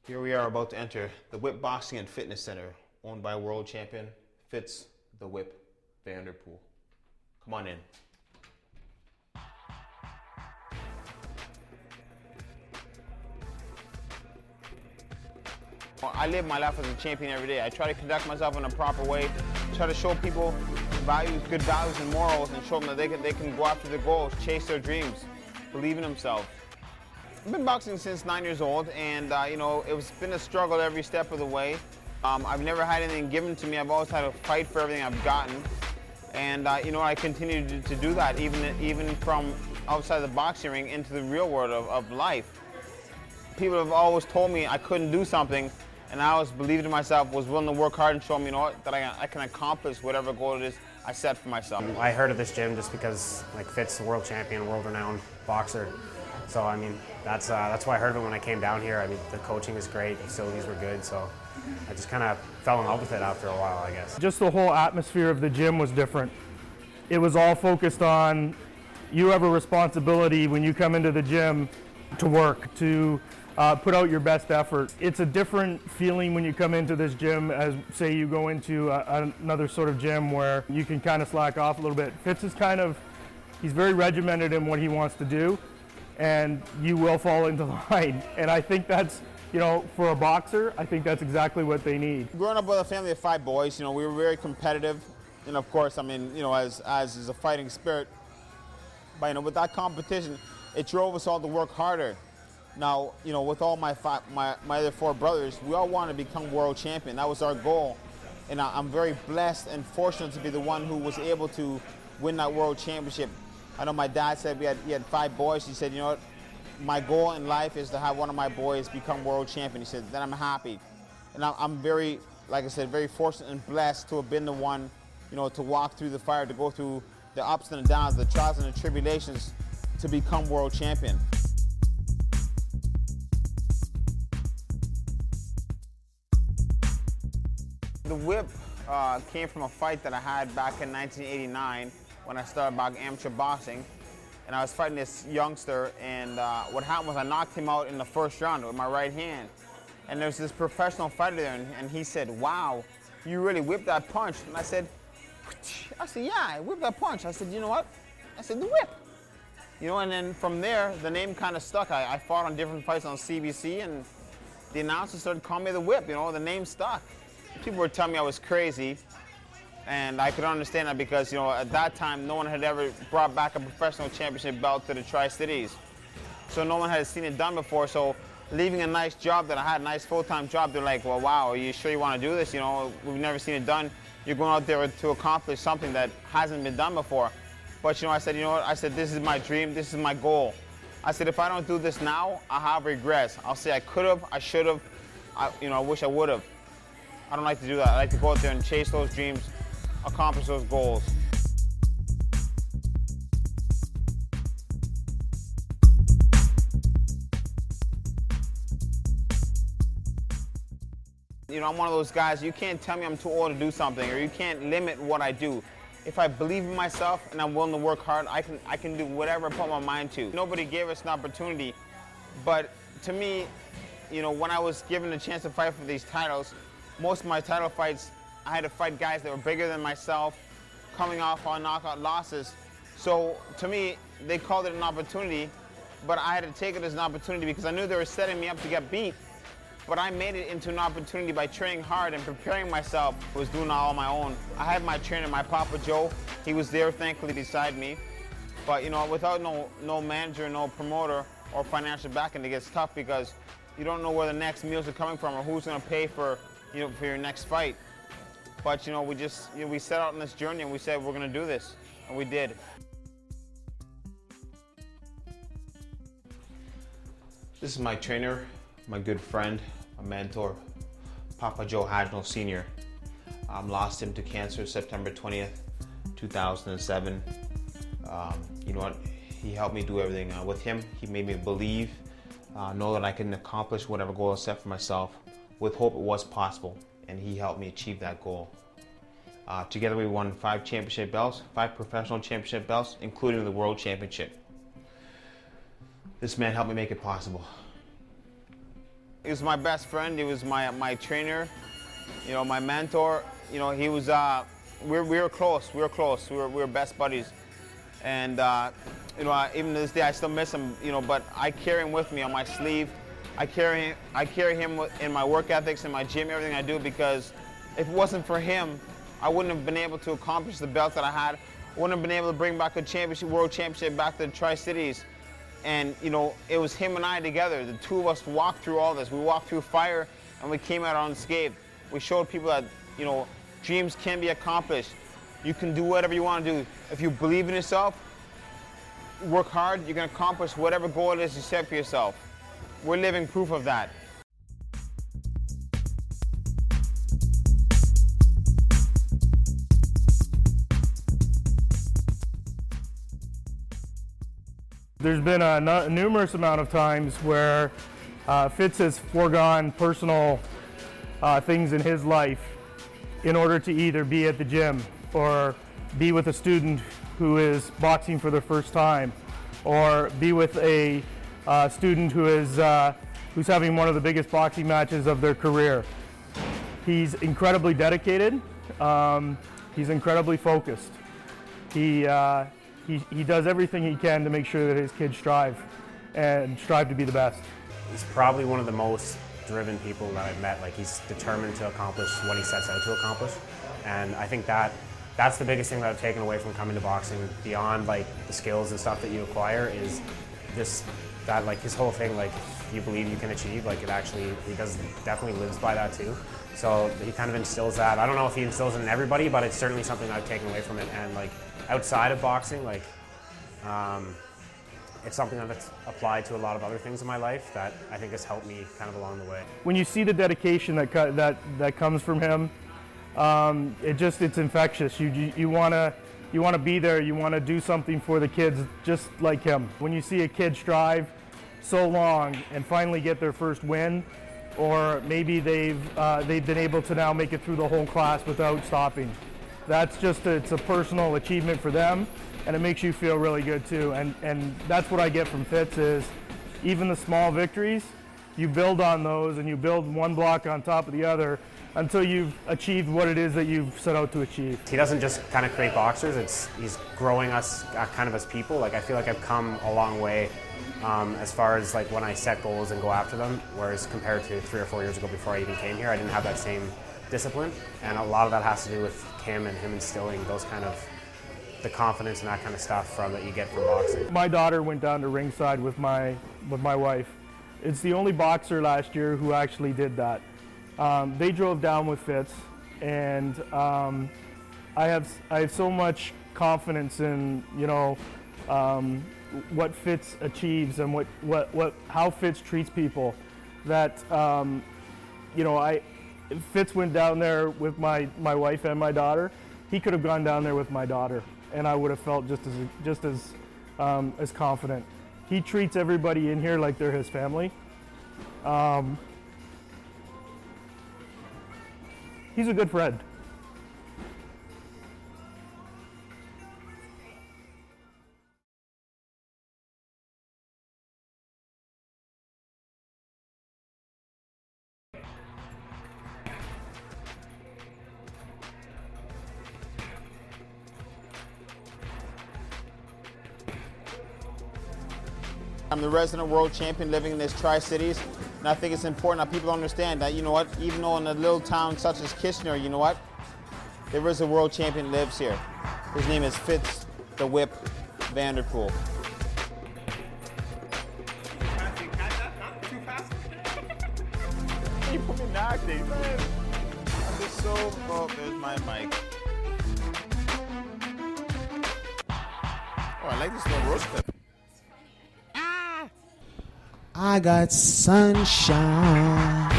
Here we are about to enter the Whip Boxing and Fitness Center, owned by world champion Fitz the Whip Vanderpool. Come on in. I live my life as a champion every day. I try to conduct myself in a proper way, try to show people values, good values and morals, and show them that they can go after their goals, chase their dreams, believe in themselves. I've been boxing since 9 years old, and it's been a struggle every step of the way. I've never had anything given to me. I've always had to fight for everything I've gotten, and I continue to do that, even from outside the boxing ring into the real world of life. People have always told me I couldn't do something, and I always believed in myself, was willing to work hard and show them, that I can accomplish whatever goal it is I set for myself. I heard of this gym just because, Fitz, the world champion, world-renowned boxer. So, that's why I heard of it when I came down here. The coaching is great, the facilities were good, so I just kind of fell in love with it after a while, I guess. Just the whole atmosphere of the gym was different. It was all focused on, you have a responsibility when you come into the gym to work, to put out your best effort. It's a different feeling when you come into this gym as, say, you go into another sort of gym where you can kind of slack off a little bit. Fitz is he's very regimented in what he wants to do, and you will fall into line. And I think that's, for a boxer, I think that's exactly what they need. Growing up with a family of 5 boys, we were very competitive, and of course, as is a fighting spirit. But with that competition, it drove us all to work harder. Now, with all my other 4 brothers, we all wanted to become world champion. That was our goal, and I'm very blessed and fortunate to be the one who was able to win that world championship. I know my dad said he had 5 boys. He said, my goal in life is to have one of my boys become world champion. He said, then I'm happy. And I'm very, like I said, very fortunate and blessed to have been the one, to walk through the fire, to go through the ups and the downs, the trials and the tribulations to become world champion. The whip came from a fight that I had back in 1989 when I started amateur boxing, and I was fighting this youngster, and what happened was I knocked him out in the first round with my right hand. And there's this professional fighter there, and he said, "Wow, you really whipped that punch." And I said, "Yeah, I whipped that punch." I said, "You know what?" I said, "The whip." And then from there, the name kind of stuck. I fought on different fights on CBC, and the announcers started calling me the whip. The name stuck. People were telling me I was crazy, and I could understand that because, at that time, no one had ever brought back a professional championship belt to the Tri-Cities. So no one had seen it done before. So leaving a nice job that I had, a nice full-time job, they're like, well, wow, are you sure you want to do this? We've never seen it done. You're going out there to accomplish something that hasn't been done before. But, I said, I said, this is my dream, this is my goal. I said, if I don't do this now, I'll have regrets. I'll say I could have, I should have, I wish I would have. I don't like to do that. I like to go out there and chase those dreams, accomplish those goals. I'm one of those guys, you can't tell me I'm too old to do something, or you can't limit what I do. If I believe in myself and I'm willing to work hard, I can do whatever I put my mind to. Nobody gave us an opportunity, but to me, when I was given a chance to fight for these titles, most of my title fights, I had to fight guys that were bigger than myself, coming off on knockout losses. So to me, they called it an opportunity, but I had to take it as an opportunity because I knew they were setting me up to get beat. But I made it into an opportunity by training hard and preparing myself. I was doing it all on my own. I had my trainer, my Papa Joe. He was there, thankfully, beside me. But without no manager, no promoter, or financial backing, it gets tough because you don't know where the next meals are coming from or who's going to pay for your next fight. But we set out on this journey and we said we're going to do this, and we did. This is my trainer, my good friend, my mentor, Papa Joe Hajnal Sr. Lost him to cancer September 20th, 2007. He helped me do everything. With him, he made me believe, know that I can accomplish whatever goal I set for myself. With hope, it was possible, and he helped me achieve that goal. Together, we won 5 championship belts, 5 professional championship belts, including the world championship. This man helped me make it possible. He was my best friend. He was my trainer, you know, my mentor. You know, he was, we were close. We were best buddies. And, you know, even to this day, I still miss him, you know, but I carry him with me on my sleeve. I carry him in my work ethics, in my gym, everything I do, because if it wasn't for him, I wouldn't have been able to accomplish the belt that I had. I wouldn't have been able to bring back a championship, world championship back to the Tri-Cities. And, you know, it was him and I together. The two of us walked through all this. We walked through fire and we came out unscathed. We showed people that, you know, dreams can be accomplished. You can do whatever you want to do. If you believe in yourself, work hard, you can accomplish whatever goal it is you set for yourself. We're living proof of that. There's been a numerous amount of times where Fitz has foregone personal things in his life in order to either be at the gym or be with a student who is boxing for the first time, or be with a student who is who's having one of the biggest boxing matches of their career. He's incredibly dedicated. He's incredibly focused. He does everything he can to make sure that his kids strive to be the best. He's probably one of the most driven people that I've met. Like, he's determined to accomplish what he sets out to accomplish. And I think that's the biggest thing that I've taken away from coming to boxing, beyond like the skills and stuff that you acquire, is just that, like, his whole thing, like, if you believe you can achieve, like, he definitely lives by that too. So he kind of instills that. I don't know if he instills it in everybody, but it's certainly something I've taken away from it. And like, outside of boxing, like, it's something that's applied to a lot of other things in my life that I think has helped me kind of along the way. When you see the dedication that comes from him, it's infectious. You want to be there. You want to do something for the kids just like him. When you see a kid strive so long and finally get their first win, or maybe they've been able to now make it through the whole class without stopping, it's a personal achievement for them, and it makes you feel really good too. And that's what I get from Fitz, is even the small victories, you build on those and you build one block on top of the other until you've achieved what it is that you've set out to achieve. He doesn't just kind of create boxers, he's growing us kind of as people. Like, I feel like I've come a long way as far as like when I set goals and go after them, whereas compared to 3 or 4 years ago before I even came here, I didn't have that same discipline. And a lot of that has to do with him and him instilling those kind of, the confidence and that kind of stuff that you get from boxing. My daughter went down to ringside with my wife. It's the only boxer last year who actually did that. They drove down with Fitz, and I have so much confidence in, you know, what Fitz achieves and how Fitz treats people, that you know, Fitz went down there with my wife and my daughter. He could have gone down there with my daughter, and I would have felt just as confident. He treats everybody in here like they're his family. He's a good friend. I'm the resident world champion living in this Tri-Cities, and I think it's important that people understand that, you know what, even though in a little town such as Kitchener, you know what, there is a world champion that lives here. His name is Fitz the Whip Vanderpool. You put me in acting, man. I'm just so, oh, there's my mic. Oh, I like this little roast clip. I got sunshine